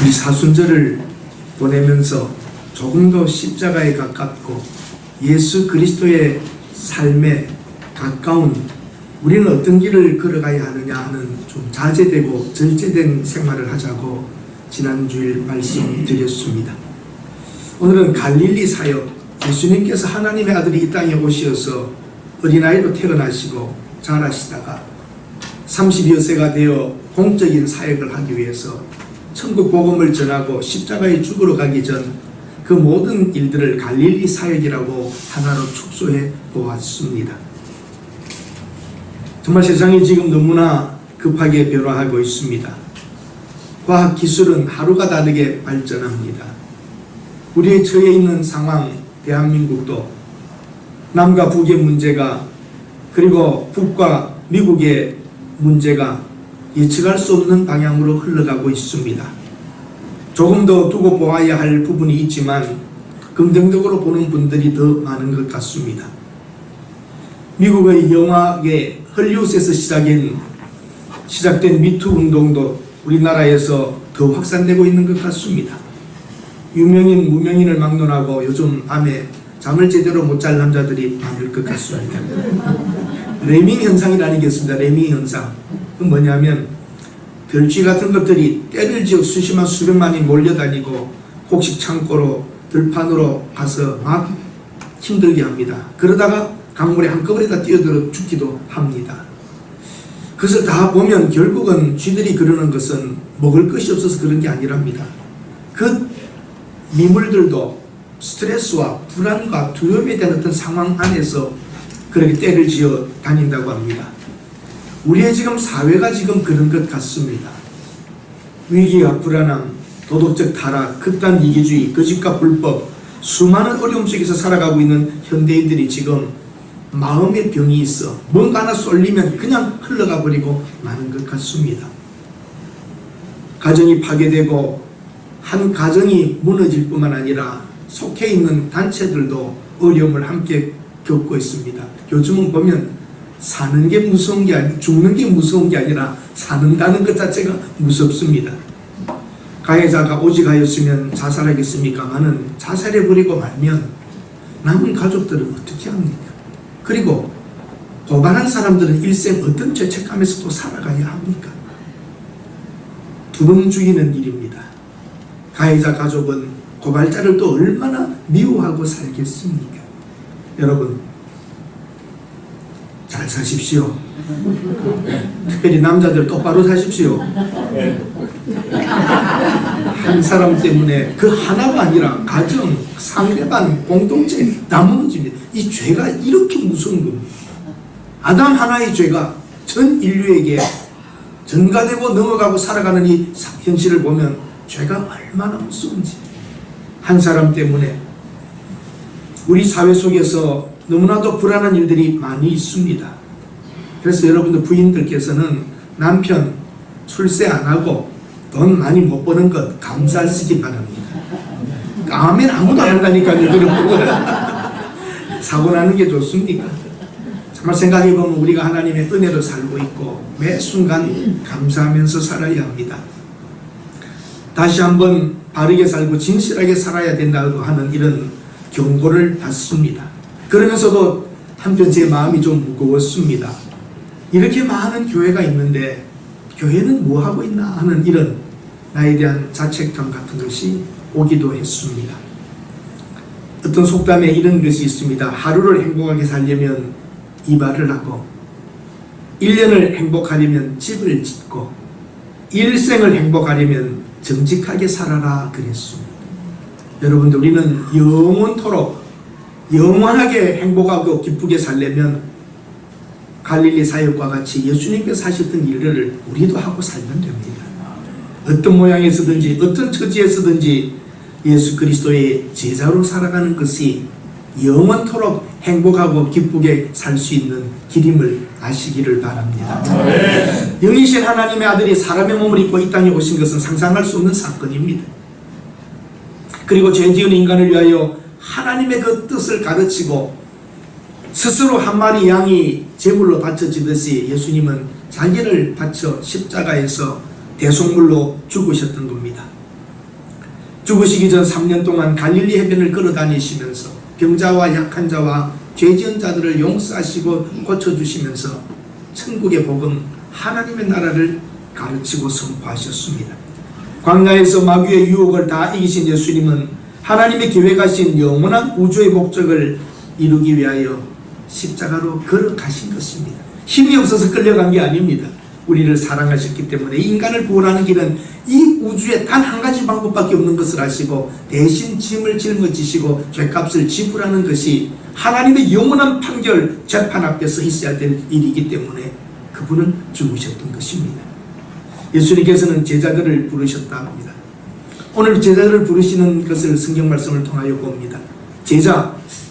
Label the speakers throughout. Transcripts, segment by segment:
Speaker 1: 우리 사순절을 보내면서 조금 더 십자가에 가깝고 예수 그리스도의 삶에 가까운 우리는 어떤 길을 걸어가야 하느냐 하는 좀 자제되고 절제된 생활을 하자고 지난주일 말씀드렸습니다. 오늘은 갈릴리 사역, 예수님께서 하나님의 아들이 이 땅에 오셔서 어린아이로 태어나시고 자라시다가 30여 세가 되어 공적인 사역을 하기 위해서 천국 복음을 전하고 십자가에 죽으러 가기 전 그 모든 일들을 갈릴리 사역이라고 하나로 축소해 보았습니다. 정말 세상이 지금 너무나 급하게 변화하고 있습니다. 과학 기술은 하루가 다르게 발전합니다. 우리의 처해 있는 상황, 대한민국도 남과 북의 문제가, 그리고 북과 미국의 문제가 예측할 수 없는 방향으로 흘러가고 있습니다. 조금 더 두고 보아야 할 부분이 있지만 긍정적으로 보는 분들이 더 많은 것 같습니다. 미국의 영화계 헐리우드에서 시작된 미투 운동도 우리나라에서 더 확산되고 있는 것 같습니다. 유명인, 무명인을 막론하고 요즘 밤에 잠을 제대로 못 잘 남자들이 많을 것 같습니다. 레밍 현상이라는 게 있습니다. 레밍 현상. 그건 뭐냐면 들쥐 같은 것들이 떼를 지어 수십만 수백만이 몰려다니고 곡식 창고로 들판으로 가서 막 힘들게 합니다. 그러다가 강물에 한꺼번에 다 뛰어들어 죽기도 합니다. 그것을 다 보면 결국은 쥐들이 그러는 것은 먹을 것이 없어서 그런 게 아니랍니다. 그 미물들도 스트레스와 불안과 두려움에 대한 어떤 상황 안에서 그렇게 떼를 지어 다닌다고 합니다. 우리의 지금 사회가 지금 그런 것 같습니다. 위기와 불안함, 도덕적 타락, 극단 이기주의, 거짓과 불법, 수많은 어려움 속에서 살아가고 있는 현대인들이 지금 마음의 병이 있어 뭔가 하나 쏠리면 그냥 흘러가 버리고 마는 것 같습니다. 가정이 파괴되고 한 가정이 무너질 뿐만 아니라 속해 있는 단체들도 어려움을 함께 겪고 있습니다. 요즘은 보면 사는 게 무서운 게 아니라 죽는 게 무서운 게 아니라 사는다는 것 자체가 무섭습니다. 가해자가 오직하였으면 자살하겠습니까마는 자살해버리고 말면 남은 가족들은 어떻게 합니까? 그리고 고발한 사람들은 일생 어떤 죄책감에서 또 살아가야 합니까? 두 번 죽이는 일입니다. 가해자 가족은 고발자를 또 얼마나 미워하고 살겠습니까? 여러분, 잘 사십시오. 특별히 남자들 똑바로 사십시오. 한 사람 때문에 그 하나가 아니라 가정, 상대방, 공동체 다 무너집니다. 이 죄가 이렇게 무서운 겁니다. 아담 하나의 죄가 전 인류에게 전가되고 넘어가고 살아가는 이 현실을 보면 죄가 얼마나 무서운지. 한 사람 때문에 우리 사회 속에서 너무나도 불안한 일들이 많이 있습니다. 그래서 여러분들 부인들께서는 남편 출세 안 하고 돈 많이 못 버는 것 감사하시기 바랍니다. 아멘 아무도 안 한다니까요. 그런 부분은 사고 나는 게 좋습니까? 정말 생각해보면 우리가 하나님의 은혜로 살고 있고 매 순간 감사하면서 살아야 합니다. 다시 한번 바르게 살고 진실하게 살아야 된다고 하는 이런 경고를 받습니다. 그러면서도 한편 제 마음이 좀 무거웠습니다. 이렇게 많은 교회가 있는데 교회는 뭐 하고 있나 하는 이런 나에 대한 자책감 같은 것이 오기도 했습니다. 어떤 속담에 이런 것이 있습니다. 하루를 행복하게 살려면 이발을 하고 1년을 행복하려면 집을 짓고 일생을 행복하려면 정직하게 살아라 그랬습니다. 여러분들, 우리는 영원토록 영원하게 행복하고 기쁘게 살려면 갈릴리 사역과 같이 예수님께서 하셨던 일들을 우리도 하고 살면 됩니다. 어떤 모양에서든지 어떤 처지에서든지 예수 그리스도의 제자로 살아가는 것이 영원토록 행복하고 기쁘게 살 수 있는 길임을 아시기를 바랍니다. 영이신 하나님의 아들이 사람의 몸을 입고 이 땅에 오신 것은 상상할 수 없는 사건입니다. 그리고 죄지은 인간을 위하여 하나님의 그 뜻을 가르치고 스스로 한 마리 양이 제물로 바쳐지듯이 예수님은 자기를 바쳐 십자가에서 대속물로 죽으셨던 겁니다. 죽으시기 전 3년 동안 갈릴리 해변을 걸어 다니시면서 병자와 약한 자와 죄지은 자들을 용서하시고 고쳐주시면서 천국의 복음, 하나님의 나라를 가르치고 선포하셨습니다. 광야에서 마귀의 유혹을 다 이기신 예수님은 하나님의 계획하신 영원한 우주의 목적을 이루기 위하여 십자가로 걸어가신 것입니다. 힘이 없어서 끌려간 게 아닙니다. 우리를 사랑하셨기 때문에 인간을 구원하는 길은 이 우주에 단 한 가지 방법밖에 없는 것을 아시고 대신 짐을 짊어지시고 죄값을 지불하는 것이 하나님의 영원한 판결 재판 앞에서 있어야 될 일이기 때문에 그분은 죽으셨던 것입니다. 예수님께서는 제자들을 부르셨다 합니다. 오늘 제자들을 부르시는 것을 성경 말씀을 통하여 봅니다.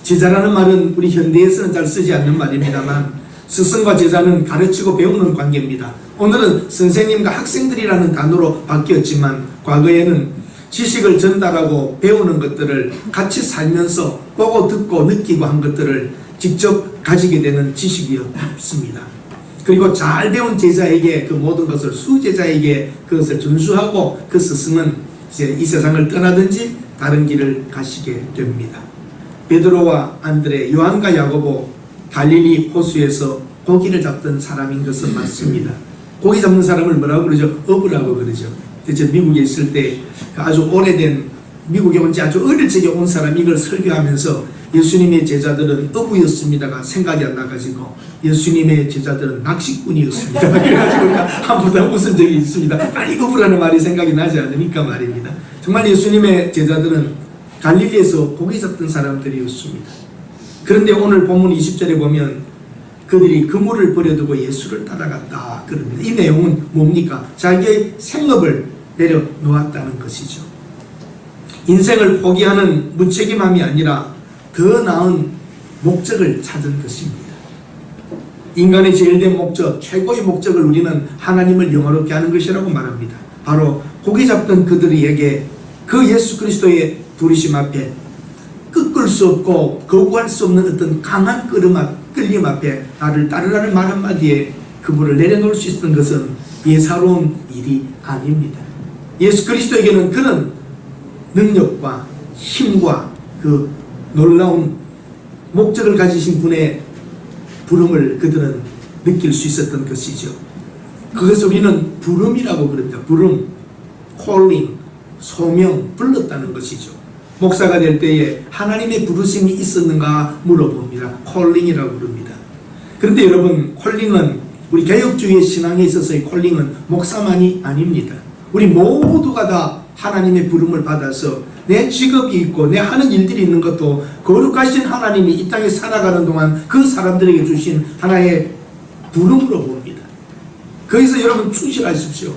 Speaker 1: 제자라는 말은 우리 현대에서는 잘 쓰지 않는 말입니다만 스승과 제자는 가르치고 배우는 관계입니다. 오늘은 선생님과 학생들이라는 단어로 바뀌었지만 과거에는 지식을 전달하고 배우는 것들을 같이 살면서 보고 듣고 느끼고 한 것들을 직접 가지게 되는 지식이었습니다. 그리고 잘 배운 제자에게 그 모든 것을 수제자에게 그것을 전수하고 그 스승은 이제 이 세상을 떠나든지 다른 길을 가시게 됩니다. 베드로와 안드레, 요한과 야고보 갈릴리 호수에서 고기를 잡던 사람인 것은 맞습니다. 고기 잡는 사람을 뭐라고 그러죠? 어부라고 그러죠. 제가 미국에 있을 때 아주 오래된, 미국에 온 지 아주 어릴 적에 온 사람이 이걸 설교하면서 예수님의 제자들은 어부였습니다가 생각이 안 나가지고 예수님의 제자들은 낚시꾼이었습니다. 그래가지고 우리가 한 번 더 웃은 적이 있습니다. 빨리 어부라는 말이 생각이 나지 않으니까 말입니다. 정말 예수님의 제자들은 갈릴리에서 고기 잡던 사람들이었습니다. 그런데 오늘 본문 20절에 보면 그들이 그물을 버려두고 예수를 따라갔다 그럽니다. 이 내용은 뭡니까? 자기의 생업을 내려놓았다는 것이죠. 인생을 포기하는 무책임함이 아니라 더 나은 목적을 찾은 것입니다. 인간의 제일된 목적, 최고의 목적을 우리는 하나님을 영화롭게 하는 것이라고 말합니다. 바로 고기 잡던 그들에게 그 예수 그리스도의 부르심 앞에 꺾을 수 없고 거부할 수 없는 어떤 강한 끌림 앞에 나를 따르라는 말 한마디에 그분을 내려놓을 수 있었던 것은 예사로운 일이 아닙니다. 예수 그리스도에게는 그런 능력과 힘과 그 놀라운 목적을 가지신 분의 부름을 그들은 느낄 수 있었던 것이죠. 그것을 우리는 부름이라고 그럽니다. 부름, calling, 소명, 불렀다는 것이죠. 목사가 될 때에 하나님의 부르심이 있었는가 물어봅니다. calling이라고 그럽니다. 그런데 여러분, 콜링은 우리 개혁주의의 신앙에 있어서의 콜링은 목사만이 아닙니다. 우리 모두가 다 하나님의 부름을 받아서 내 직업이 있고 내 하는 일들이 있는 것도 거룩하신 하나님이 이 땅에 살아가는 동안 그 사람들에게 주신 하나의 부름으로 봅니다. 거기서 여러분 충실하십시오.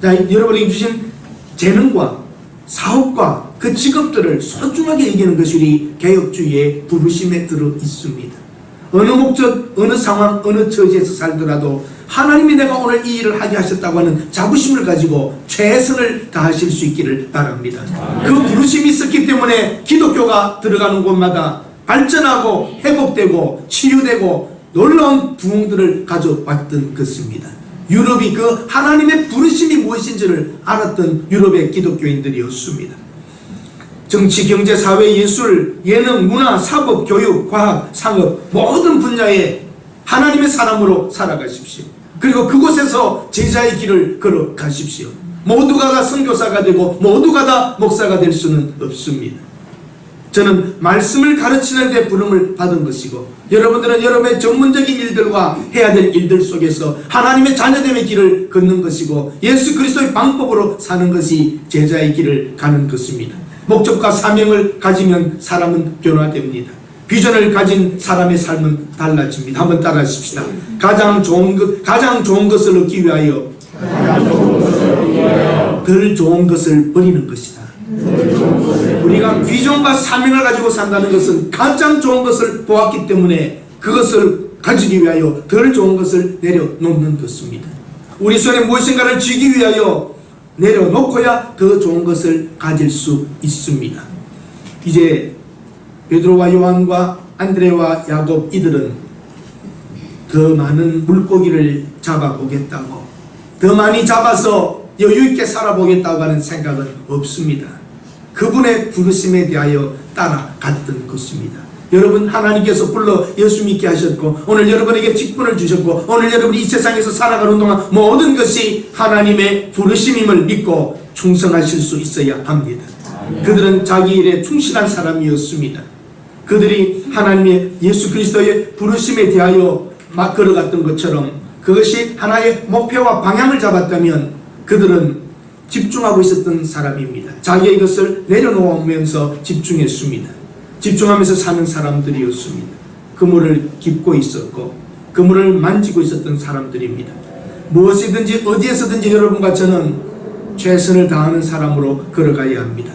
Speaker 1: 자, 여러분에게 주신 재능과 사업과 그 직업들을 소중하게 여기는 것이 우리 개혁주의의 부르심에 들어 있습니다. 어느 목적, 어느 상황, 어느 처지에서 살더라도 하나님이 내가 오늘 이 일을 하게 하셨다고 하는 자부심을 가지고 최선을 다하실 수 있기를 바랍니다. 그 부르심이 있었기 때문에 기독교가 들어가는 곳마다 발전하고 회복되고 치유되고 놀라운 부흥들을 가져왔던 것입니다. 유럽이 그 하나님의 부르심이 무엇인지를 알았던 유럽의 기독교인들이었습니다. 정치, 경제, 사회, 예술, 예능, 문화, 사법, 교육, 과학, 상업 모든 분야에 하나님의 사람으로 살아가십시오. 그리고 그곳에서 제자의 길을 걸어가십시오. 모두가 다 선교사가 되고 모두가 다 목사가 될 수는 없습니다. 저는 말씀을 가르치는 데 부름을 받은 것이고 여러분들은 여러분의 전문적인 일들과 해야 될 일들 속에서 하나님의 자녀됨의 길을 걷는 것이고 예수 그리스도의 방법으로 사는 것이 제자의 길을 가는 것입니다. 목적과 사명을 가지면 사람은 변화됩니다. 비전을 가진 사람의 삶은 달라집니다. 한번 따라 하십시다. 가장 좋은 것을 얻기 위하여 덜 좋은 것을 버리는 것이다. 우리가 비전과 사명을 가지고 산다는 것은 가장 좋은 것을 보았기 때문에 그것을 가지기 위하여 덜 좋은 것을 내려놓는 것입니다. 우리 손에 무엇인가를 쥐기 위하여 내려놓고야 더 좋은 것을 가질 수 있습니다. 이제 베드로와 요한과 안드레와 야곱 이들은 더 많은 물고기를 잡아보겠다고, 더 많이 잡아서 여유있게 살아보겠다고 하는 생각은 없습니다. 그분의 부르심에 대하여 따라갔던 것입니다. 여러분, 하나님께서 불러 예수 믿게 하셨고 오늘 여러분에게 직분을 주셨고 오늘 여러분이 이 세상에서 살아가는 동안 모든 것이 하나님의 부르심임을 믿고 충성하실 수 있어야 합니다. 그들은 자기 일에 충실한 사람이었습니다. 그들이 하나님의 예수 그리스도의 부르심에 대하여 막 걸어갔던 것처럼 그것이 하나의 목표와 방향을 잡았다면 그들은 집중하고 있었던 사람입니다. 자기의 것을 내려놓으면서 집중했습니다. 집중하면서 사는 사람들이었습니다. 그물을 깁고 있었고 그물을 만지고 있었던 사람들입니다. 무엇이든지 어디에서든지 여러분과 저는 최선을 다하는 사람으로 걸어가야 합니다.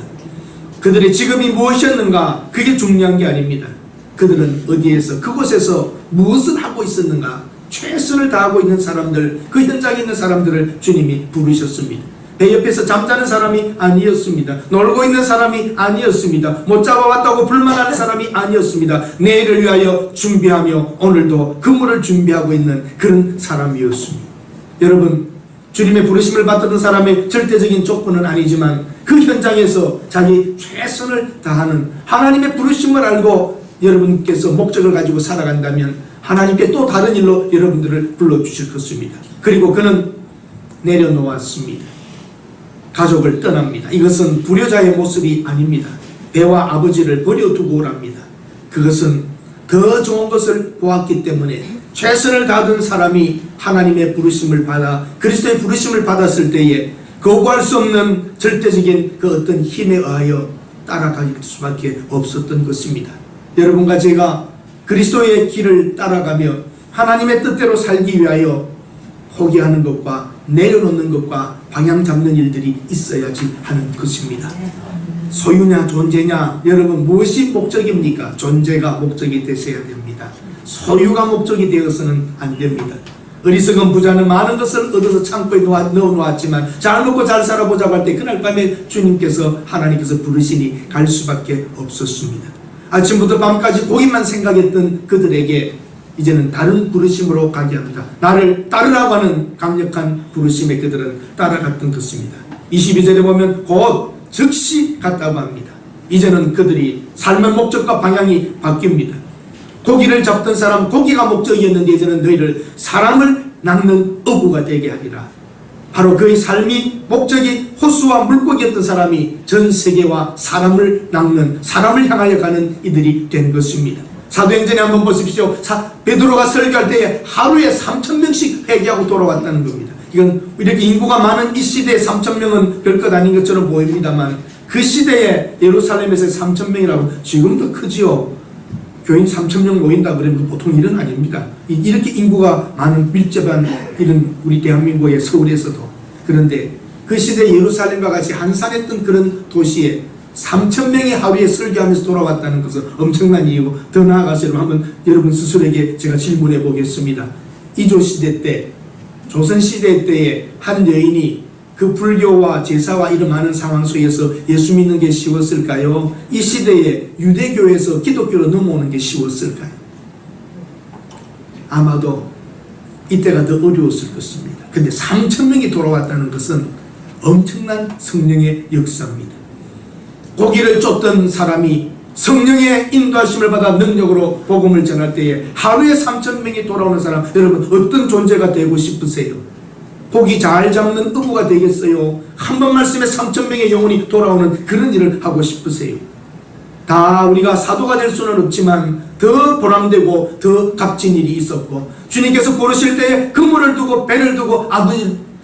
Speaker 1: 그들의 직업이 무엇이었는가 그게 중요한 게 아닙니다. 그들은 어디에서 그곳에서 무엇을 하고 있었는가 최선을 다하고 있는 사람들, 그 현장에 있는 사람들을 주님이 부르셨습니다. 배 옆에서 잠자는 사람이 아니었습니다. 놀고 있는 사람이 아니었습니다. 못 잡아왔다고 불만하는 사람이 아니었습니다. 내일을 위하여 준비하며 오늘도 그물을 준비하고 있는 그런 사람이었습니다. 여러분, 주님의 부르심을 받던 사람의 절대적인 조건은 아니지만 그 현장에서 자기 최선을 다하는 하나님의 부르심을 알고 여러분께서 목적을 가지고 살아간다면 하나님께 또 다른 일로 여러분들을 불러주실 것입니다. 그리고 그는 내려놓았습니다. 가족을 떠납니다. 이것은 불효자의 모습이 아닙니다. 배와 아버지를 버려두고 오랍니다. 그것은 더 좋은 것을 보았기 때문에 최선을 다하던 사람이 하나님의 부르심을 받아 그리스도의 부르심을 받았을 때에 거부할 수 없는 절대적인 그 어떤 힘에 의하여 따라갈 수밖에 없었던 것입니다. 여러분과 제가 그리스도의 길을 따라가며 하나님의 뜻대로 살기 위하여 포기하는 것과 내려놓는 것과 방향 잡는 일들이 있어야지 하는 것입니다. 소유냐 존재냐, 여러분 무엇이 목적입니까? 존재가 목적이 되셔야 됩니다. 소유가 목적이 되어서는 안 됩니다. 어리석은 부자는 많은 것을 얻어서 창고에 넣어놓았지만 잘 먹고 잘 살아보자고 할 때 그날 밤에 주님께서 하나님께서 부르시니 갈 수밖에 없었습니다. 아침부터 밤까지 고기만 생각했던 그들에게 이제는 다른 부르심으로 가게 합니다. 나를 따르라고 하는 강력한 부르심에 그들은 따라갔던 것입니다. 22절에 보면 곧 즉시 갔다고 합니다. 이제는 그들이 삶의 목적과 방향이 바뀝니다. 고기를 잡던 사람, 고기가 목적이었는데 이제는 너희를 사람을 낚는 어부가 되게 하리라. 바로 그의 삶이 목적이 호수와 물고기였던 사람이 전 세계와 사람을 낚는, 사람을 향하여 가는 이들이 된 것입니다. 사도행전에 한번 보십시오. 베드로가 설교할 때에 하루에 3,000명씩 회개하고 돌아왔다는 겁니다. 이건 이렇게 인구가 많은 이 시대에 3,000명은 별것 아닌 것처럼 보입니다만 그 시대에 예루살렘에서 3,000명이라고 지금도 크지요. 교인 3,000명 모인다 그러면 보통 일은 아닙니다. 이렇게 인구가 많은 밀접한 이런 우리 대한민국의 서울에서도. 그런데 그 시대 예루살렘과 같이 한산했던 그런 도시에 3,000명이 하루에 설교하면서 돌아왔다는 것은 엄청난 이유고, 더 나아가서 한번 여러분 스스로에게 제가 질문해 보겠습니다. 이조시대 때, 조선시대 때에 한 여인이 그 불교와 제사와 이런 많은 상황 속에서 예수 믿는 게 쉬웠을까요? 이 시대에 유대교에서 기독교로 넘어오는 게 쉬웠을까요? 아마도 이때가 더 어려웠을 것입니다. 근데 3,000명이 돌아왔다는 것은 엄청난 성령의 역사입니다. 고기를 쫓던 사람이 성령의 인도하심을 받아 능력으로 복음을 전할 때에 하루에 3,000명이 돌아오는 사람, 여러분 어떤 존재가 되고 싶으세요? 고기 잘 잡는 어부가 되겠어요? 한 번 말씀에 3,000명의 영혼이 돌아오는 그런 일을 하고 싶으세요? 다 우리가 사도가 될 수는 없지만 더 보람되고 더 값진 일이 있었고, 주님께서 부르실 때에 그물을 두고 배를 두고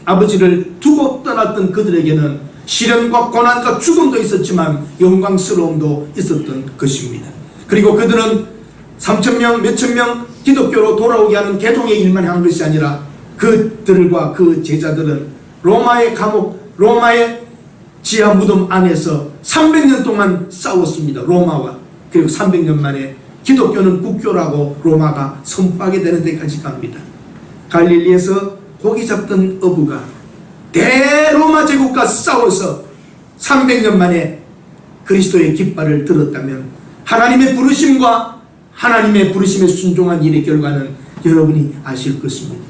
Speaker 1: 아버지를 두고 떠났던 그들에게는 시련과 고난과 죽음도 있었지만 영광스러움도 있었던 것입니다. 그리고 그들은 3,000명, 몇천 명 기독교로 돌아오게 하는 개종의 일만 한 것이 아니라 그들과 그 제자들은 로마의 감옥, 로마의 지하 무덤 안에서 300년 동안 싸웠습니다. 로마와. 그리고 300년 만에 기독교는 국교라고 로마가 선포하게 되는 데까지 갑니다. 갈릴리에서 고기 잡던 어부가 대로마 제국과 싸워서 300년 만에 그리스도의 깃발을 들었다면 하나님의 부르심과 하나님의 부르심에 순종한 일의 결과는 여러분이 아실 것입니다.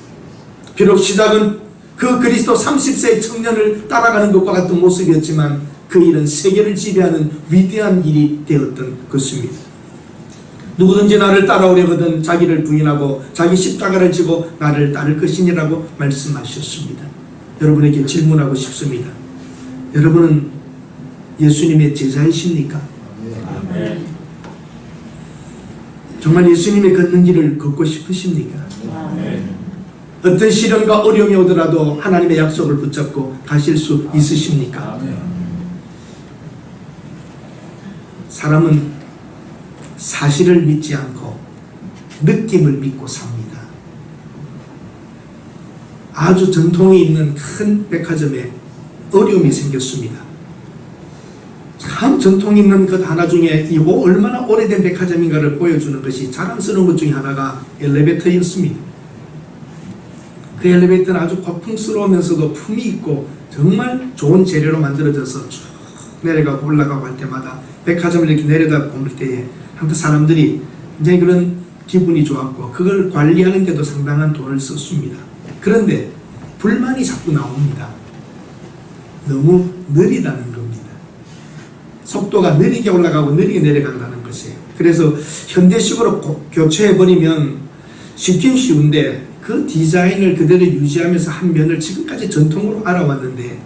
Speaker 1: 비록 시작은 그 그리스도 30세의 청년을 따라가는 것과 같은 모습이었지만 그 일은 세계를 지배하는 위대한 일이 되었던 것입니다. 누구든지 나를 따라오려거든 자기를 부인하고 자기 십자가를 지고 나를 따를 것이니라고 말씀하셨습니다. 여러분에게 질문하고 싶습니다. 여러분은 예수님의 제자이십니까?
Speaker 2: 아멘.
Speaker 1: 정말 예수님의 걷는 길을 걷고 싶으십니까?
Speaker 2: 아멘.
Speaker 1: 어떤 시련과 어려움이 오더라도 하나님의 약속을 붙잡고 가실 수 있으십니까?
Speaker 2: 아멘.
Speaker 1: 사람은 사실을 믿지 않고 느낌을 믿고 삽니다. 아주 전통이 있는 큰 백화점에 어려움이 생겼습니다. 참 전통 있는 것 하나 중에 이거 얼마나 오래된 백화점인가를 보여주는 것이 자랑스러운 것 중에 하나가 엘리베이터였습니다. 그 엘리베이터는 아주 고풍스러우면서도 품이 있고 정말 좋은 재료로 만들어져서 쭉 내려가고 올라가고 할 때마다 백화점을 이렇게 내려다 볼 때에 항상 사람들이 굉장히 그런 기분이 좋았고 그걸 관리하는 데도 상당한 돈을 썼습니다. 그런데 불만이 자꾸 나옵니다. 너무 느리다는 겁니다. 속도가 느리게 올라가고 느리게 내려간다는 것이에요. 그래서 현대식으로 교체해버리면 쉽긴 쉬운데 그 디자인을 그대로 유지하면서 한 면을 지금까지 전통으로 알아왔는데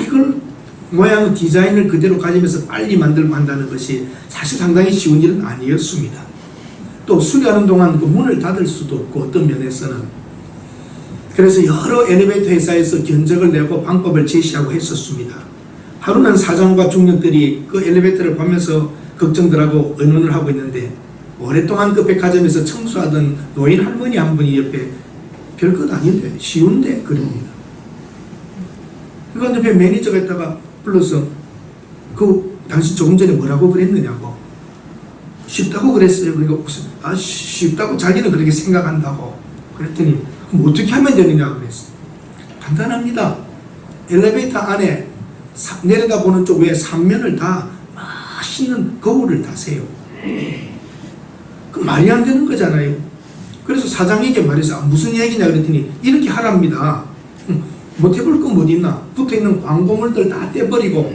Speaker 1: 이걸 모양 디자인을 그대로 가지면서 빨리 만들고 한다는 것이 사실 상당히 쉬운 일은 아니었습니다. 또 수리하는 동안 그 문을 닫을 수도 없고 어떤 면에서는 그래서 여러 엘리베이터 회사에서 견적을 내고 방법을 제시하고 했었습니다. 하루는 사장과 중년들이 그 엘리베이터를 보면서 걱정들하고 의논을 하고 있는데 오랫동안 그 백화점에서 청소하던 노인 할머니 한 분이 옆에 별것 아닌데 쉬운데 그럽니다. 그러니까 옆에 매니저가 있다가 불러서 당신 조금 전에 뭐라고 그랬느냐고. 쉽다고 그랬어요. 그러니까 쉽다고 자기는 그렇게 생각한다고. 그랬더니 그럼 어떻게 하면 되느냐고 그랬어요. 간단합니다. 엘리베이터 안에 내려다보는 쪽 위에 3면을 다 맛있는 거울을 다세요. 그 말이 안 되는 거잖아요. 그래서 사장에게 말해서 무슨 얘기냐 그랬더니 이렇게 하랍니다. 못 해볼 건 뭐 있나? 붙어있는 광고물들 다 떼버리고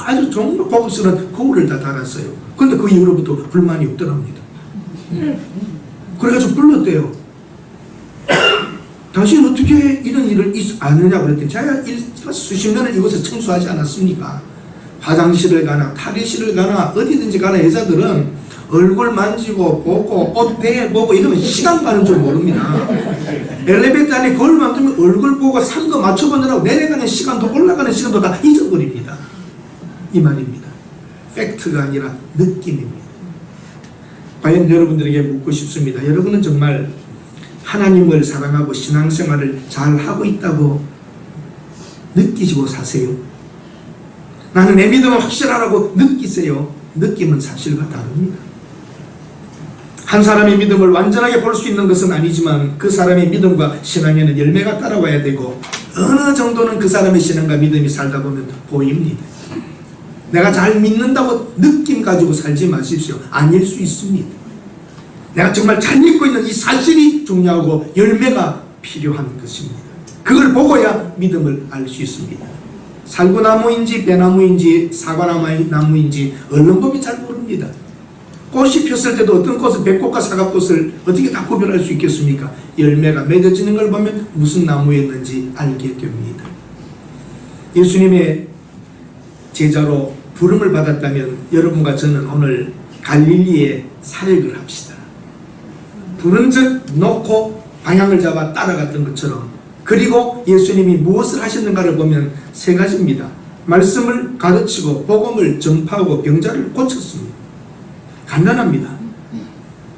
Speaker 1: 아주 정말 고급스러운 거울을 다 달았어요. 그런데 그 이후로부터 불만이 없더랍니다. 그래가지고 불렀대요. 당신 어떻게 이런 일을 아느냐고 그랬더니 제가 수십 년을 이곳에 청소하지 않았습니까? 화장실을 가나 탈의실을 가나 어디든지 가나 여자들은 얼굴 만지고 보고 옷 대보고 이러면 시간 가는 줄 모릅니다. 엘리베이터 안에 거울 만들면 얼굴 보고 산 거 맞춰보느라고 내려가는 시간도 올라가는 시간도 다 잊어버립니다. 이 말입니다. 팩트가 아니라 느낌입니다. 과연 여러분들에게 묻고 싶습니다. 여러분은 정말 하나님을 사랑하고 신앙생활을 잘 하고 있다고 느끼시고 사세요? 나는 내 믿음은 확실하다고 느끼세요? 느낌은 사실과 다릅니다. 한 사람의 믿음을 완전하게 볼 수 있는 것은 아니지만 그 사람의 믿음과 신앙에는 열매가 따라와야 되고 어느 정도는 그 사람의 신앙과 믿음이 살다 보면 보입니다. 내가 잘 믿는다고 느낌 가지고 살지 마십시오. 아닐 수 있습니다. 내가 정말 잘 믿고 있는 이 사실이 중요하고 열매가 필요한 것입니다. 그걸 보고야 믿음을 알 수 있습니다. 살구나무인지 배나무인지 사과나무인지 얼른 보면 잘 모릅니다. 꽃이 폈을 때도 어떤 꽃은 백꽃과 사과꽃을 어떻게 다 구별할 수 있겠습니까? 열매가 맺어지는 걸 보면 무슨 나무였는지 알게 됩니다. 예수님의 제자로 부름을 받았다면 여러분과 저는 오늘 갈릴리에 사역을 합시다. 부른 즉 놓고 방향을 잡아 따라갔던 것처럼 그리고 예수님이 무엇을 하셨는가를 보면 세 가지입니다. 말씀을 가르치고 복음을 전파하고 병자를 고쳤습니다. 간단합니다.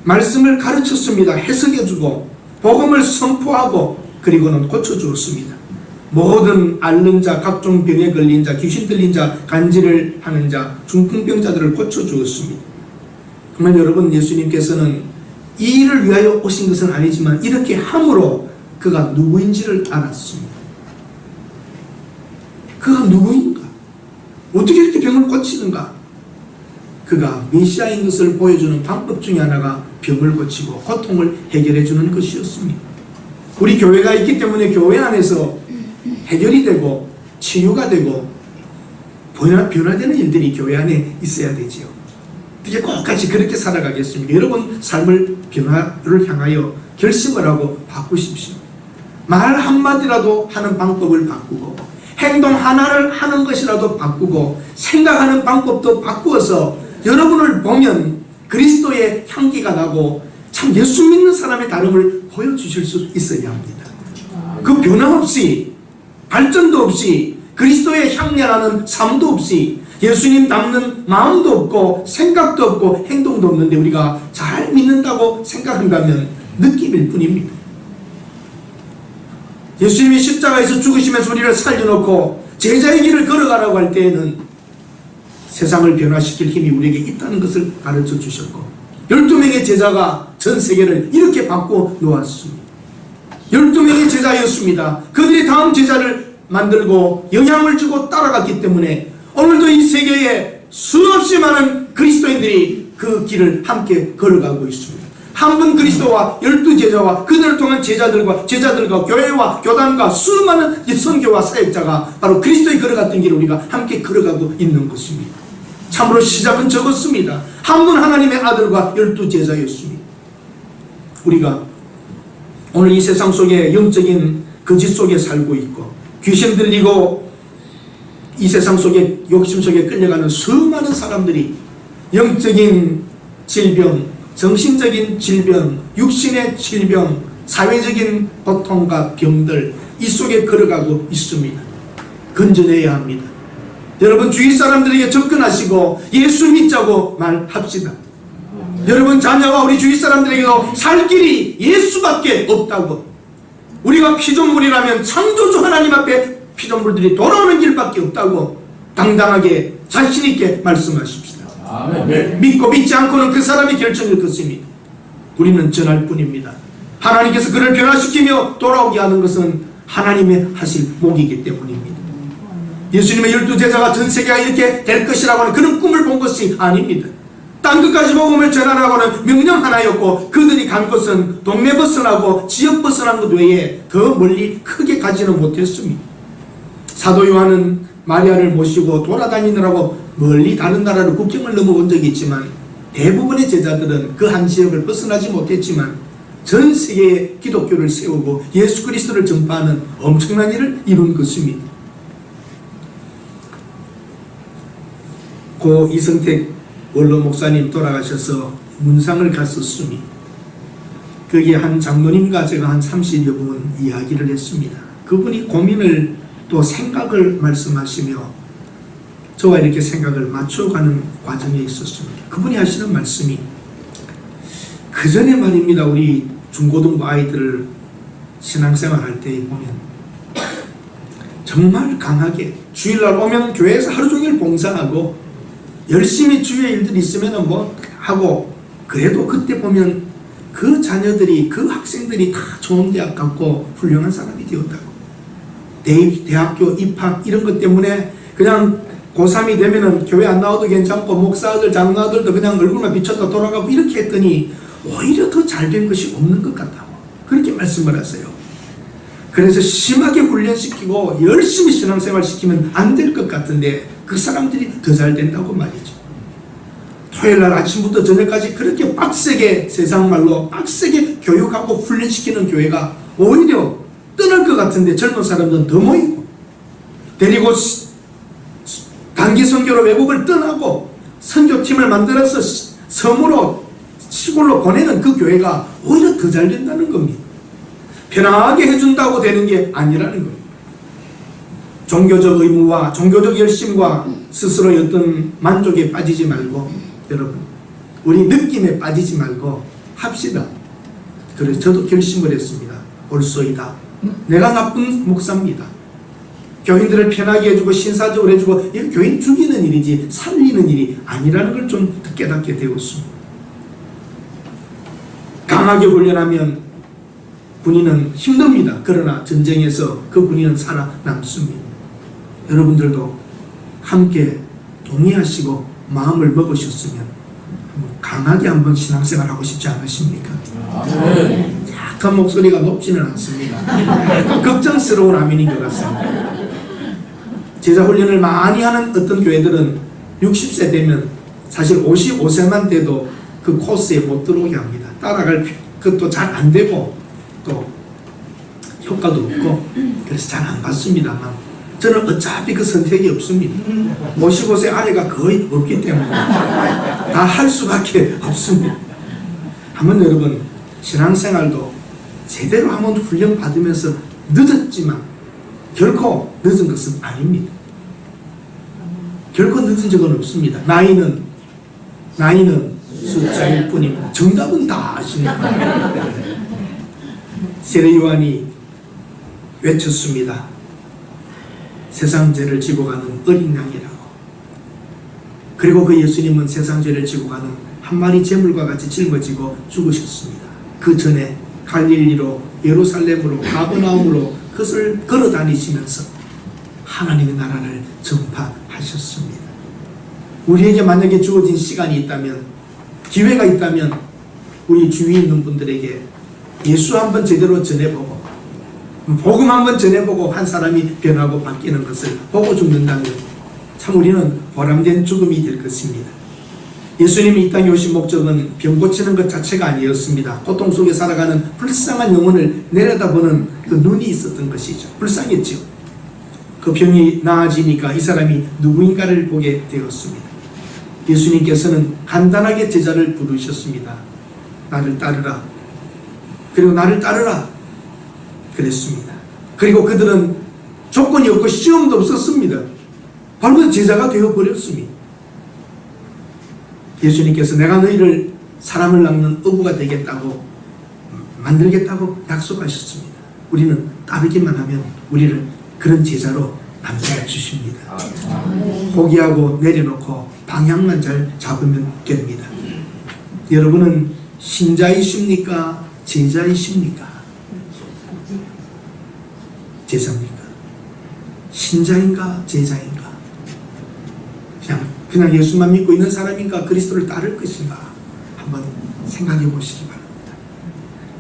Speaker 1: 말씀을 가르쳤습니다. 해석해주고 복음을 선포하고 그리고는 고쳐주었습니다. 모든 앓는 자, 각종 병에 걸린 자, 귀신 들린 자, 간질을 하는 자, 중풍병자들을 고쳐주었습니다. 그러면 여러분, 예수님께서는 이 일을 위하여 오신 것은 아니지만 이렇게 함으로 그가 누구인지를 알았습니다. 그가 누구인가? 어떻게 이렇게 병을 고치는가? 그가 메시아인 것을 보여주는 방법 중에 하나가 병을 고치고 고통을 해결해 주는 것이었습니다. 우리 교회가 있기 때문에 교회 안에서 해결이 되고 치유가 되고 변화되는 일들이 교회 안에 있어야 되지요. 어떻게 꼭같이 그렇게 살아가겠습니까? 여러분 삶을 변화를 향하여 결심을 하고 바꾸십시오. 말 한마디라도 하는 방법을 바꾸고 행동 하나를 하는 것이라도 바꾸고 생각하는 방법도 바꾸어서 여러분을 보면 그리스도의 향기가 나고 참 예수 믿는 사람의 다름을 보여주실 수 있어야 합니다. 그 변화 없이 발전도 없이 그리스도의 향기나는 삶도 없이 예수님 닮는 마음도 없고 생각도 없고 행동도 없는데 우리가 잘 믿는다고 생각한다면 느낌일 뿐입니다. 예수님이 십자가에서 죽으시면서 우리를 살려놓고 제자의 길을 걸어가라고 할 때에는 세상을 변화시킬 힘이 우리에게 있다는 것을 가르쳐 주셨고 12명의 제자가 전 세계를 이렇게 바꿔 놓았습니다. 12명의 제자였습니다. 그들이 다음 제자를 만들고 영향을 주고 따라갔기 때문에 오늘도 이 세계에 수없이 많은 그리스도인들이 그 길을 함께 걸어가고 있습니다. 한 분 그리스도와 12제자와 그들을 통한 제자들과 교회와 교단과 수많은 선교와 사역자가 바로 그리스도의 걸어갔던 길을 우리가 함께 걸어가고 있는 것입니다. 참으로 시작은 적었습니다. 한 분 하나님의 아들과 12제자였습니다. 우리가 오늘 이 세상 속에 영적인 거짓 속에 살고 있고 귀신 들리고 이 세상 속에 욕심 속에 끌려가는 수많은 사람들이 영적인 질병, 정신적인 질병, 육신의 질병, 사회적인 고통과 병들 이 속에 걸어가고 있습니다. 건져내야 합니다. 여러분 주위 사람들에게 접근하시고 예수 믿자고 말합시다. 여러분 자녀와 우리 주위 사람들에게도 살 길이 예수밖에 없다고, 우리가 피조물이라면 창조주 하나님 앞에 피조물들이 돌아오는 길밖에 없다고 당당하게 자신있게 말씀하십시다.
Speaker 2: 아멘.
Speaker 1: 믿고 믿지 않고는 그 사람의 결정일 것입니다. 우리는 전할 뿐입니다. 하나님께서 그를 변화시키며 돌아오게 하는 것은 하나님의 하실 목이기 때문입니다. 예수님의 12제자가 전 세계가 이렇게 될 것이라고 하는 그런 꿈을 본 것이 아닙니다. 땅 끝까지 복음을 전하라고 하는 명령 하나였고 그들이 간 곳은 동네 벗어나고 지역 벗어난 것 외에 더 멀리 크게 가지는 못했습니다. 사도 요한은 마리아를 모시고 돌아다니느라고 멀리 다른 나라를 국경을 넘어온 적이 있지만 대부분의 제자들은 그 한 지역을 벗어나지 못했지만 전 세계에 기독교를 세우고 예수 그리스도를 전파하는 엄청난 일을 이룬 것입니다. 고 이성택 원로 목사님 돌아가셔서 문상을 갔었습니다. 거기에 한 장로님과 제가 한 30여 분 이야기를 했습니다. 그분이 고민을 또 생각을 말씀하시며 저와 이렇게 생각을 맞춰가는 과정에 있었습니다. 그분이 하시는 말씀이 그 전에 말입니다. 우리 중고등부 아이들을 신앙생활 할 때 보면 정말 강하게 주일날 오면 교회에서 하루 종일 봉사하고 열심히 주위에 일들이 있으면 뭐 하고 그래도 그때 보면 그 자녀들이 그 학생들이 다 좋은 대학 갔고 훌륭한 사람이 되었다고, 대학교 입학 이런 것 때문에 그냥 고3이 되면은 교회 안 나와도 괜찮고 목사들 장로들도 그냥 얼굴만 비쳤다 돌아가고 이렇게 했더니 오히려 더 잘된 것이 없는 것 같다고 그렇게 말씀을 하세요. 그래서 심하게 훈련시키고 열심히 신앙생활 시키면 안 될 것 같은데 그 사람들이 더 잘 된다고 말이죠. 토요일날 아침부터 저녁까지 그렇게 빡세게, 세상 말로 빡세게 교육하고 훈련시키는 교회가 오히려 떠날 것 같은데 젊은 사람들은 더 모이고 데리고 단기 선교로 외국을 떠나고 선교팀을 만들어서 섬으로 시골로 보내는 그 교회가 오히려 더 잘 된다는 겁니다. 편하게 해준다고 되는 게 아니라는 거예요. 종교적 의무와 종교적 열심과 스스로의 어떤 만족에 빠지지 말고 여러분 우리 느낌에 빠지지 말고 합시다. 그래서 저도 결심을 했습니다. 올소이다. 내가 나쁜 목사입니다. 교인들을 편하게 해주고 신사적으로 해주고 이건 교인 죽이는 일이지 살리는 일이 아니라는 걸 좀 깨닫게 되었습니다. 강하게 훈련하면 군인은 힘듭니다. 그러나 전쟁에서 그 군인은 살아남습니다. 여러분들도 함께 동의하시고 마음을 먹으셨으면 강하게 한번 신앙생활 하고 싶지 않으십니까? 약간 목소리가 높지는 않습니다. 약간 걱정스러운 아멘인 것 같습니다. 제자 훈련을 많이 하는 어떤 교회들은 60세 되면 사실 55세만 돼도 그 코스에 못 들어오게 합니다. 따라갈 것도 잘 안 되고 또 효과도 없고 그래서 잘 안 받습니다만 저는 어차피 그 선택이 없습니다. 55세 아래가 거의 없기 때문에 다 할 수밖에 없습니다. 한번 여러분 신앙생활도 제대로 한번 훈련 받으면서 늦었지만 결코 늦은 것은 아닙니다. 결코 늦은 적은 없습니다. 나이는 숫자일 뿐입니다. 정답은 다 아십니까? 세례 요한이 외쳤습니다. 세상 죄를 지고 가는 어린 양이라고. 그리고 그 예수님은 세상 죄를 지고 가는 한 마리 재물과 같이 짊어지고 죽으셨습니다. 그 전에 갈릴리로 예루살렘으로 가버나움으로 그것을 걸어 다니시면서 하나님의 나라를 전파하셨습니다. 우리에게 만약에 주어진 시간이 있다면, 기회가 있다면 우리 주위에 있는 분들에게 예수 한번 제대로 전해보고 복음 한번 전해보고 한 사람이 변하고 바뀌는 것을 보고 죽는다면 참 우리는 보람된 죽음이 될 것입니다. 예수님이 이 땅에 오신 목적은 병 고치는 것 자체가 아니었습니다. 고통 속에 살아가는 불쌍한 영혼을 내려다보는 그 눈이 있었던 것이죠. 불쌍했죠. 그 병이 나아지니까 이 사람이 누구인가를 보게 되었습니다. 예수님께서는 간단하게 제자를 부르셨습니다. 나를 따르라. 그리고 나를 따르라 그랬습니다. 그리고 그들은 조건이 없고 시험도 없었습니다. 바로 제자가 되어버렸습니다. 예수님께서 내가 너희를 사람을 낚는 어부가 되겠다고 만들겠다고 약속하셨습니다. 우리는 따르기만 하면 우리를 그런 제자로 만들어 주십니다. 포기하고 내려놓고 방향만 잘 잡으면 됩니다. 여러분은 신자이십니까? 제자이십니까? 제자입니까? 신자인가? 제자인가? 그냥 예수만 믿고 있는 사람인가? 그리스도를 따를 것인가? 한번 생각해 보시기 바랍니다.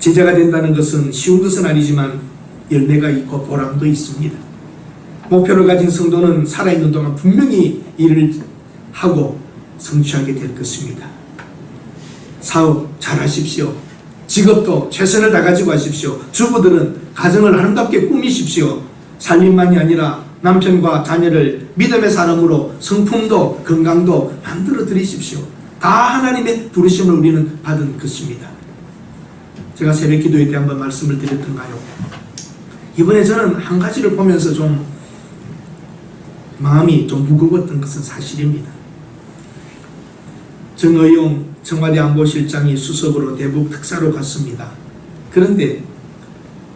Speaker 1: 제자가 된다는 것은 쉬운 것은 아니지만 열매가 있고 보람도 있습니다. 목표를 가진 성도는 살아있는 동안 분명히 일을 하고 성취하게 될 것입니다. 사업 잘 하십시오. 직업도 최선을 다가지고 하십시오. 주부들은 가정을 아름답게 꾸미십시오. 살림만이 아니라 남편과 자녀를 믿음의 사람으로 성품도 건강도 만들어 드리십시오. 다 하나님의 부르심을 우리는 받은 것입니다. 제가 새벽 기도회 때 한번 말씀을 드렸던가요? 이번에 저는 한 가지를 보면서 좀 마음이 좀 무거웠던 것은 사실입니다. 정의용 청와대 안보실장이 수석으로 대북 특사로 갔습니다. 그런데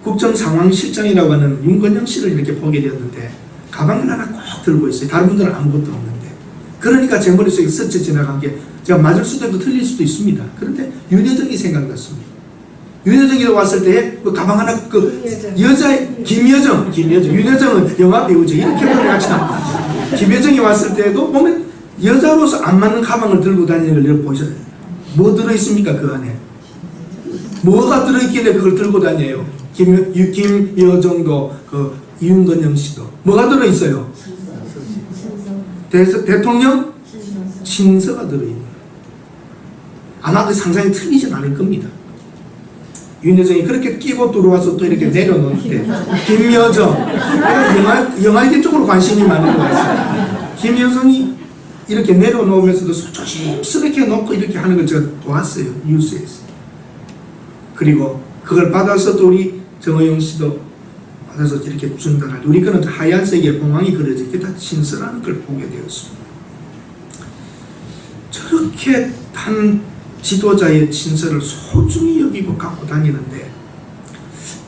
Speaker 1: 국정상황실장이라고 하는 윤건영 씨를 이렇게 보게 되었는데 가방을 하나 꼭 들고 있어요. 다른 분들은 아무것도 없는데. 그러니까 제 머릿속에 스쳐 지나간 게 제가 맞을 수도 있고 틀릴 수도 있습니다. 그런데 윤여정이 생각났습니다. 윤여정이 왔을 때 그 가방 하나 여자의 김여정 윤여정은 영화 배우죠. 이렇게 보내가 참 김여정이 왔을 때도 보면 여자로서 안 맞는 가방을 들고 다니는 걸 보셔요. 뭐 들어있습니까 그 안에? 뭐가 들어있길래 그걸 들고 다녀요? 김여정도 그 윤건영 씨도 뭐가 들어있어요? 대통령 친서가 들어있는. 아마 그 상상이 틀리진 않을 겁니다. 윤여정이 그렇게 끼고 들어와서 또 이렇게 내려놓는데 김여정 영화계 쪽으로 관심이 많은 것 같습니다. 김여정이 이렇게 내려놓으면서도 조심스럽게 놓고 이렇게 하는 걸 제가 보았어요. 뉴스에서. 그리고 그걸 받아서 또 우리 정의용 씨도 받아서 이렇게 준다할 때 우리 거는 하얀색의 봉황이 그려져 있게 다 친서라는 걸 보게 되었습니다. 저렇게 한 지도자의 친서를 소중히 여기고 갖고 다니는데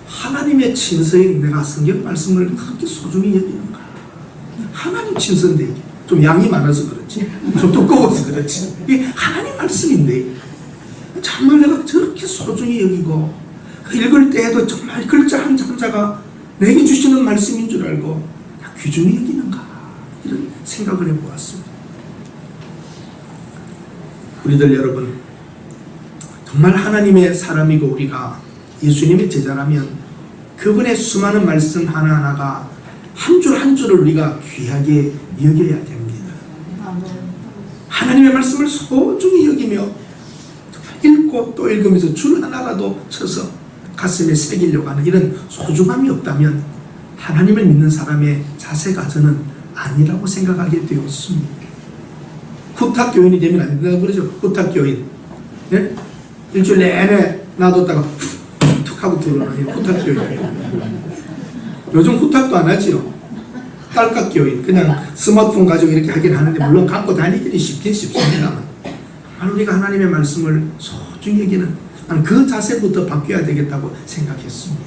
Speaker 1: 하나님의 친서인 내가 성경 말씀을 그렇게 소중히 여기는가? 하나님 친서인데 이게 좀 양이 많아서 그렇지, 좀 두꺼워서 그렇지, 이게 하나님 말씀인데 정말 내가 저렇게 소중히 여기고 읽을 때에도 정말 글자 한 자가 내게 주시는 말씀인 줄 알고 귀중히 여기는가? 이런 생각을 해보았습니다. 우리들 여러분, 정말 하나님의 사람이고 우리가 예수님의 제자라면 그분의 수많은 말씀 하나하나가 한 줄 한 줄을 우리가 귀하게 여겨야 됩니다. 하나님의 말씀을 소중히 여기며 읽고 또 읽으면서 줄 하나라도 쳐서 가슴에 새기려고 하는 이런 소중함이 없다면 하나님을 믿는 사람의 자세가 저는 아니라고 생각하게 되었습니다. 후탁교인이 되면 안 된다고 그러죠. 후탁교인. 네? 일주일 내내 놔뒀다가 툭 하고 들어오는 후탁교인. 요즘 후탁도 안 하지요. 딸깍교인. 그냥 스마트폰 가지고 이렇게 하긴 하는데 물론 갖고 다니기는 쉽긴 쉽습니다만 우리가 하나님의 말씀을 소중히 여기는 나는 그 자세부터 바뀌어야 되겠다고 생각했습니다.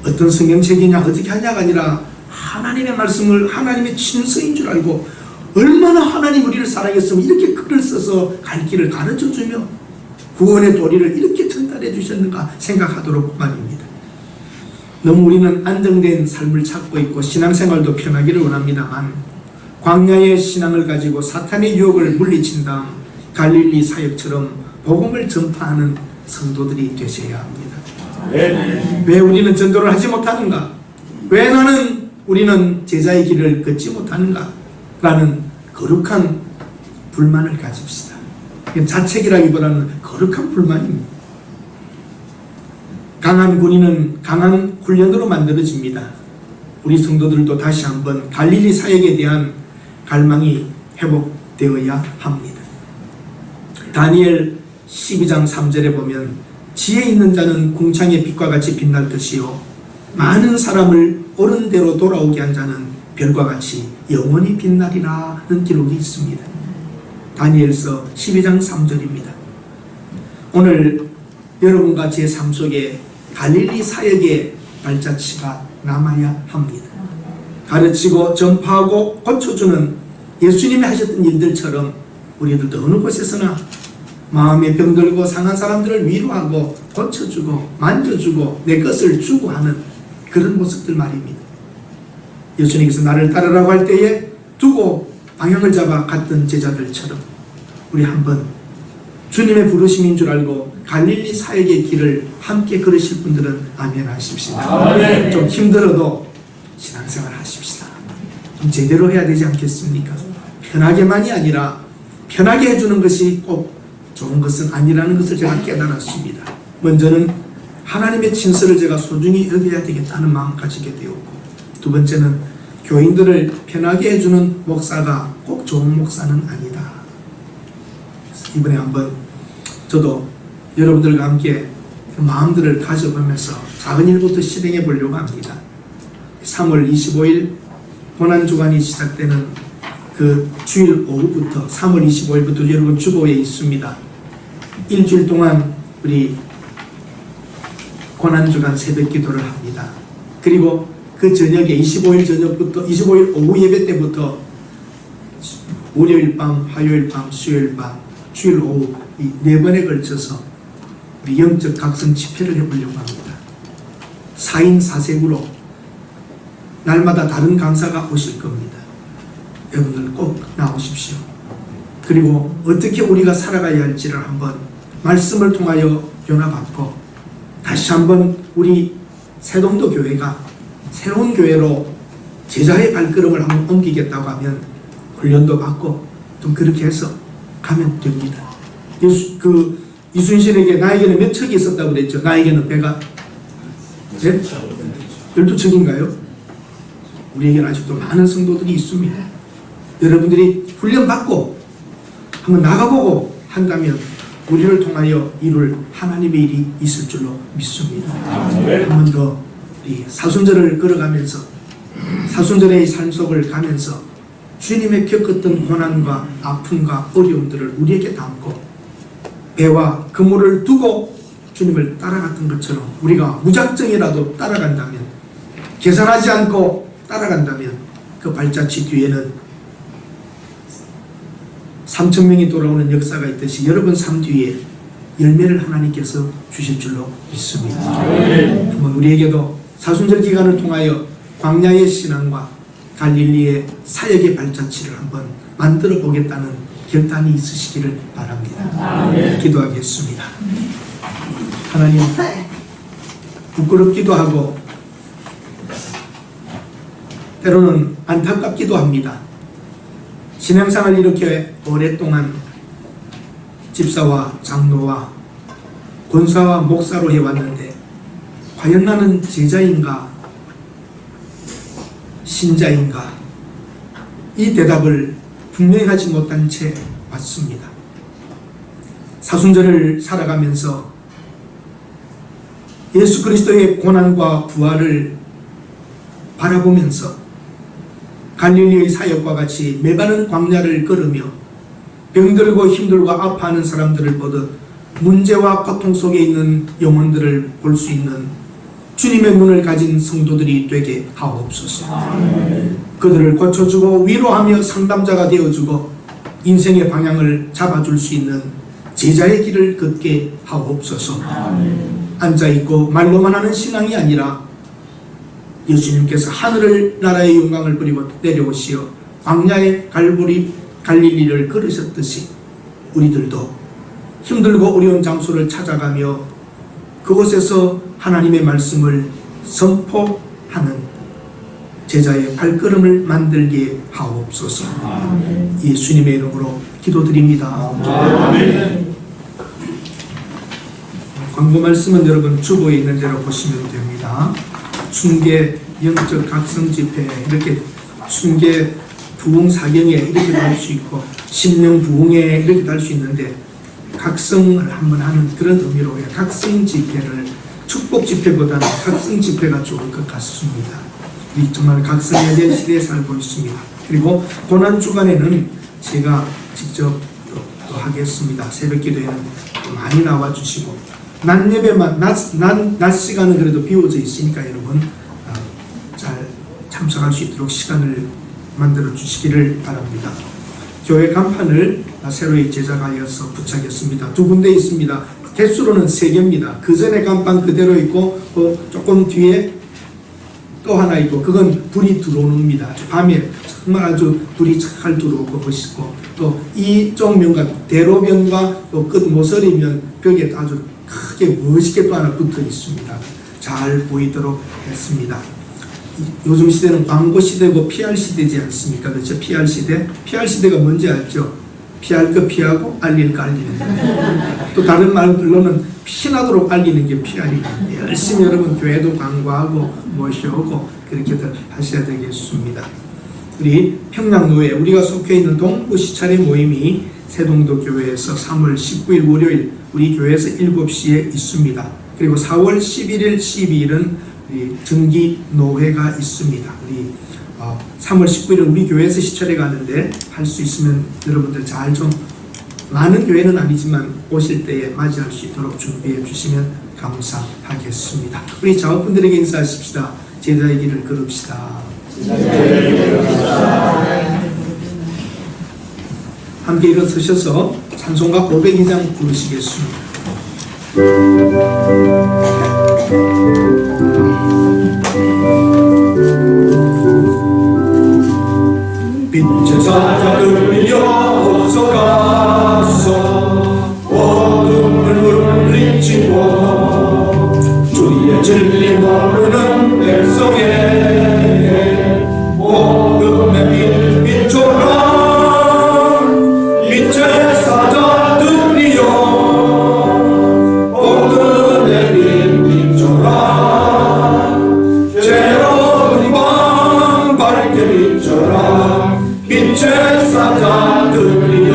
Speaker 1: 어떤 성경책이냐 어떻게 하냐가 아니라 하나님의 말씀을 하나님의 친서인 줄 알고 얼마나 하나님 우리를 사랑했으면 이렇게 글을 써서 갈 길을 가르쳐주며 구원의 도리를 이렇게 전달해 주셨는가 생각하도록 말입니다. 너무 우리는 안정된 삶을 찾고 있고 신앙생활도 편하기를 원합니다만 광야의 신앙을 가지고 사탄의 유혹을 물리친 다음 갈릴리 사역처럼 복음을 전파하는 성도들이 되셔야 합니다. 왜 우리는 전도를 하지 못하는가? 왜 우리는 제자의 길을 걷지 못하는가? 라는 거룩한 불만을 가집시다. 자책이라기보다는 거룩한 불만입니다. 강한 군인은 강한 훈련으로 만들어집니다. 우리 성도들도 다시 한번 갈릴리 사역에 대한 갈망이 회복되어야 합니다. 다니엘 12장 3절에 보면 지혜 있는 자는 궁창의 빛과 같이 빛날 것이요 많은 사람을 옳은 대로 돌아오게 한 자는 별과 같이 영원히 빛나리라는 기록이 있습니다. 다니엘서 12장 3절입니다. 오늘 여러분과 제 삶 속에 갈릴리 사역의 발자취가 남아야 합니다. 가르치고 전파하고 고쳐주는 예수님이 하셨던 일들처럼 우리들도 어느 곳에서나 마음에 병들고 상한 사람들을 위로하고 고쳐주고 만져주고 내 것을 주고 하는 그런 모습들 말입니다. 예수님께서 나를 따르라고 할 때에 두고 방향을 잡아 갔던 제자들처럼 우리 한번 주님의 부르심인 줄 알고 갈릴리 사역의 길을 함께 걸으실 분들은 아멘 하십시다. 좀 힘들어도 신앙생활 하십시다. 좀 제대로 해야 되지 않겠습니까? 편하게만이 아니라 편하게 해주는 것이 꼭 좋은 것은 아니라는 것을 제가 깨달았습니다. 먼저는 하나님의 친서를 제가 소중히 여겨야 되겠다는 마음 가지게 되었고, 두 번째는 교인들을 편하게 해주는 목사가 꼭 좋은 목사는 아니다. 이번에 한번 저도 여러분들과 함께 그 마음들을 가져보면서 작은 일부터 실행해 보려고 합니다. 3월 25일 고난주간이 시작되는 그 주일 오후부터 3월 25일부터 여러분 주보에 있습니다. 일주일 동안 우리 고난주간 새벽 기도를 합니다. 그리고 그 저녁에 25일 저녁부터 25일 오후 예배 때부터 월요일 밤, 화요일 밤, 수요일 밤, 주일 오후 이 4번에 걸쳐서 우리 영적 각성 집회를 해보려고 합니다. 4인 4색으로 날마다 다른 강사가 오실 겁니다. 여러분들 꼭 나오십시오. 그리고 어떻게 우리가 살아가야 할지를 한번 말씀을 통하여 변화받고 다시 한번 우리 새동도 교회가 새로운 교회로 제자의 발걸음을 한번 옮기겠다고 하면 훈련도 받고 좀 그렇게 해서 가면 됩니다. 이순신에게 나에게는 몇 척이 있었다고 그랬죠. 나에게는 배가 12척인가요? 우리에게는 아직도 많은 성도들이 있습니다. 여러분들이 훈련받고 한번 나가보고 한다면 우리를 통하여 이룰 하나님의 일이 있을 줄로 믿습니다. 한 번 더 사순절을 걸어가면서 사순절의 삶 속을 가면서 주님의 겪었던 고난과 아픔과 어려움들을 우리에게 담고 배와 그물을 두고 주님을 따라갔던 것처럼 우리가 무작정이라도 따라간다면, 계산하지 않고 따라간다면 그 발자취 뒤에는 3,000명이 돌아오는 역사가 있듯이 여러분 삶 뒤에 열매를 하나님께서 주실 줄로 믿습니다. 한번 우리에게도 사순절 기간을 통하여 광야의 신앙과 갈릴리의 사역의 발자취를 한번 만들어 보겠다는 결단이 있으시기를 바랍니다. 기도하겠습니다. 하나님, 부끄럽기도 하고 때로는 안타깝기도 합니다. 신앙생활 이렇게 오랫동안 집사와 장로와 권사와 목사로 해왔는데 과연 나는 제자인가 신자인가 이 대답을 분명히 하지 못한 채 왔습니다. 사순절을 살아가면서 예수 그리스도의 고난과 부활을 바라보면서 갈릴리의 사역과 같이 메마른 광야를 걸으며 병들고 힘들고 아파하는 사람들을 보듯 문제와 고통 속에 있는 영혼들을 볼 수 있는 주님의 눈을 가진 성도들이 되게 하옵소서. 그들을 고쳐주고 위로하며 상담자가 되어주고 인생의 방향을 잡아줄 수 있는 제자의 길을 걷게 하옵소서. 앉아있고 말로만 하는 신앙이 아니라 예수님께서 하늘을 나라의 영광을 버리고 내려오시어 광야의 갈릴리를 걸으셨듯이 우리들도 힘들고 어려운 장소를 찾아가며 그곳에서 하나님의 말씀을 선포하는 제자의 발걸음을 만들게 하옵소서. 예수님의 이름으로 기도드립니다. 광고 말씀은 여러분 주보에 있는 대로 보시면 됩니다. 순계 영적 각성 집회 이렇게 순계 부흥 사경에 이렇게도 할 수 있고 심령 부흥에 이렇게도 할 수 있는데 각성을 한번 하는 그런 의미로 각성 집회를 축복 집회보다는 각성 집회가 좋을 것 같습니다. 우리 정말 각성해야 될 시대에 살고 있습니다. 그리고 고난 주간에는 제가 직접 또 하겠습니다. 새벽 기도에는 많이 나와 주시고 낮 예배만 낮 시간은 그래도 비워져 있으니까 여러분 잘 참석할 수 있도록 시간을 만들어 주시기를 바랍니다. 교회 간판을 새로이 제작하여서 부착했습니다. 2군데 있습니다. 개수로는 3개입니다. 그 전에 간판 그대로 있고 조금 뒤에 또 하나 있고 그건 불이 들어옵니다. 밤에 정말 아주 불이 잘 들어오고 멋있고 또 이쪽 면과 대로변과 또 끝 모서리면 벽에 아주 크게 멋있게 또 하나 붙어 있습니다. 잘 보이도록 했습니다. 요즘 시대는 광고 시대고 PR 시대지 않습니까? 그렇죠? PR 시대. PR 시대가 뭔지 알죠? 피할 거 피하고 알릴 거 알리는 또 다른 말로는 피나도록 알리는 게 PR입니다. 열심히 여러분 교회도 광고하고 모셔오고 그렇게들 하셔야 되겠습니다. 우리 평양로에 우리가 속해 있는 동부 시찰의 모임이 세동도 교회에서 3월 19일 월요일 우리 교회에서 7시에 있습니다. 그리고 4월 11일 12일은 우리 정기 노회가 있습니다. 우리 3월 19일은 우리 교회에서 시찰에 가는데 할 수 있으면 여러분들 잘 좀 많은 교회는 아니지만 오실 때에 맞이할 수 있도록 준비해 주시면 감사하겠습니다. 우리 자업분들에게 인사하십시다. 제자의 길을 걸읍시다. 함께 일어서셔서 찬송가 502장 부르시겠습니다. 빛의 사자들이여 어서 가서 어둠을 물리치고 주의 진리 모르는 백성에게 복음의 빛 비춰라. 빛의 사자들이여 복음의 빛 비춰라. 죄로운 밤 밝게 비춰라. 빛의 사자들이여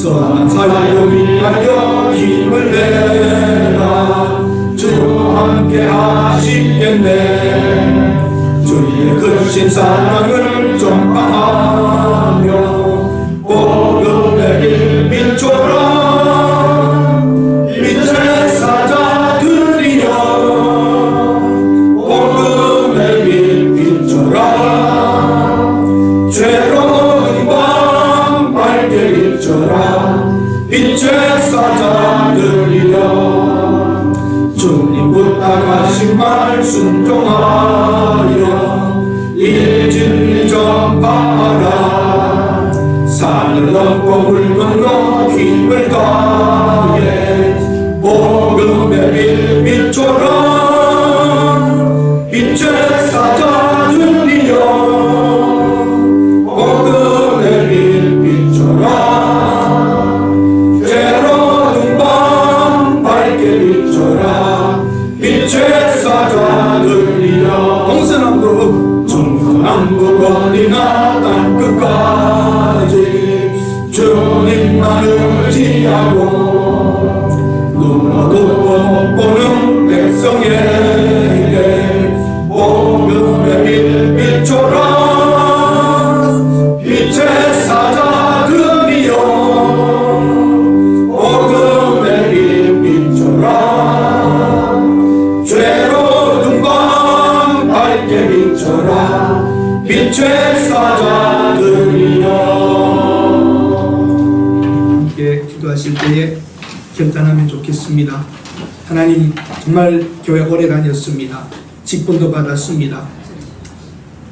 Speaker 1: 선한 사역 위하여 힘을 내라. 주 함께 하시겠네. 주의 크신 사랑을 전파하며 복음의 빛 비춰라. 빛의 사자들이여 복음의 빛 비춰라. 죄로운 밤 밝게 비춰라. 빛의 사자들이여 주님 부탁하신 말 순종하여 이 진리 전파하라. 산을 넘고 물 건너 힘을 다해 복음의 빛 비춰라. 빛의 사자들 지나 땅끝까지 주님만 의지하고 눈어도 못 보는 백성에게 복음의 빛 비춰라. 빛의 사자들이여 복음의 빛 비춰라. 죄로 등반 밝게 비춰라. 빛의 사자들이여. 함께 기도하실 때에 결단하면 좋겠습니다. 하나님, 정말 교회 오래 다녔습니다. 직분도 받았습니다.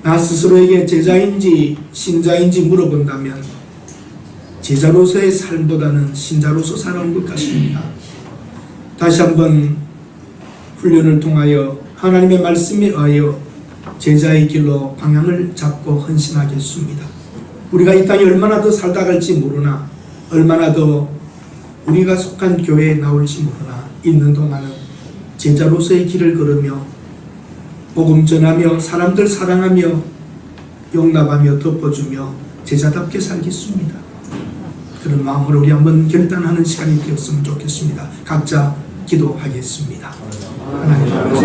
Speaker 1: 나 스스로에게 제자인지 신자인지 물어본다면 제자로서의 삶보다는 신자로서 살아온 것 같습니다. 다시 한번 훈련을 통하여 하나님의 말씀에 의하여 제자의 길로 방향을 잡고 헌신하겠습니다. 우리가 이 땅에 얼마나 더 살다 갈지 모르나, 얼마나 더 우리가 속한 교회에 나올지 모르나, 있는 동안은 제자로서의 길을 걸으며 복음 전하며 사람들 사랑하며 용납하며 덮어주며 제자답게 살겠습니다. 그런 마음으로 우리 한번 결단하는 시간이 되었으면 좋겠습니다. 각자 기도하겠습니다. 하나님 아버지,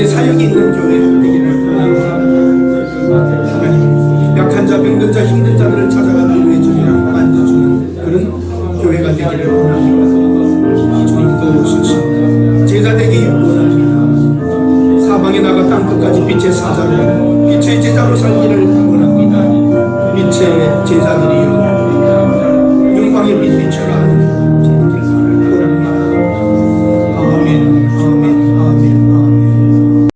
Speaker 1: 사역이 있는 교회 되기를 원합니다. 하나님, 약한 자, 병든 자, 힘든 자들을 찾아가 위로해주며 만져주는 그런 교회가 되기를 원합니다. 주님 도우소서. 제자 되기 원합니다. 사방에 나가 땅끝까지 빛의 사자로, 빛의 제자로 살기를 원합니다. 빛의 제자들이